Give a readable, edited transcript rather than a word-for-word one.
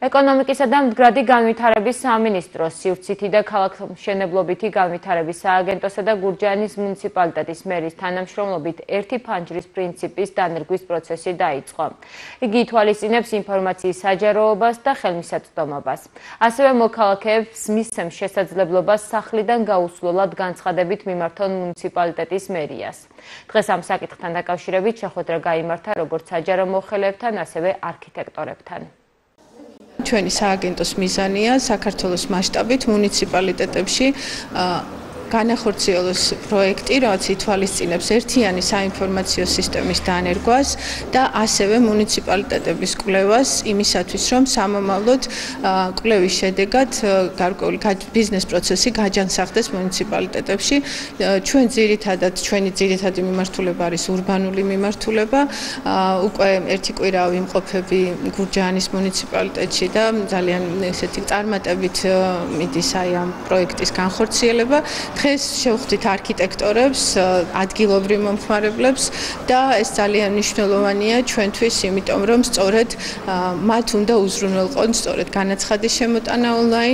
ეკონომიკისა და მდგრადი განვითარების სამინისტროს, სივრცითი და ქალაქმშენებლობითი განვითარების სააგენტოსა და გურჯაანის მუნიციპალიტეტის მერის თანამშრომლობით ერთი ფანჯრის პრინციპის დანერგვის პროცესი დაიწყო. იგი ითვალისწინებს ინფორმაციის საჯაროობას და ხელმისაწვდომობას. ასევე მოქალაქეებს მისცემს შესაძლებლობას სახლიდან გაუსვლელად განცხადებით მიმართონ მუნიციპალიტეტის მერიას. დღეს ამ საკითხთან დაკავშირებით შეხვედრა გაიმართა როგორც საჯარო მოხელეებთან, ასევე არქიტექტორებთან. ჩვენი სააგენტოს მიზანია საქართველოს მასშტაბით მუნიციპალიტეტებში განახორციელოს პროექტი, რაც ითვალისწინებს ერთიანი საინფორმაციო სისტემის დანერგვას და ასევე მუნიციპალიტეტების კვლევას იმისათვის, რომ სამომავლოდ კვლევის შედეგად გარკვეული ბიზნეს პროცესი გაჯანსაღდეს მუნიციპალიტეტებში. ჩვენი ძირითადი მიმართულება არის ურბანული მიმართულება. უკვე ერთი კვირა ვიმყოფები გურჯაანის მუნიციპალიტეტში და ძალიან ესეთი წარმატებით მიდის ამ პროექტის განხორციელება. დღეს შევხვდით არქიტექტორებს, ადგილობრივ მომხმარებლებს და ეს ძალიან მნიშვნელოვანია ჩვენთვის, იმიტომ რომ სწორედ მათ უნდა უზრუნველყონ სწორედ განაცხადის შემოტანა ონლაინ.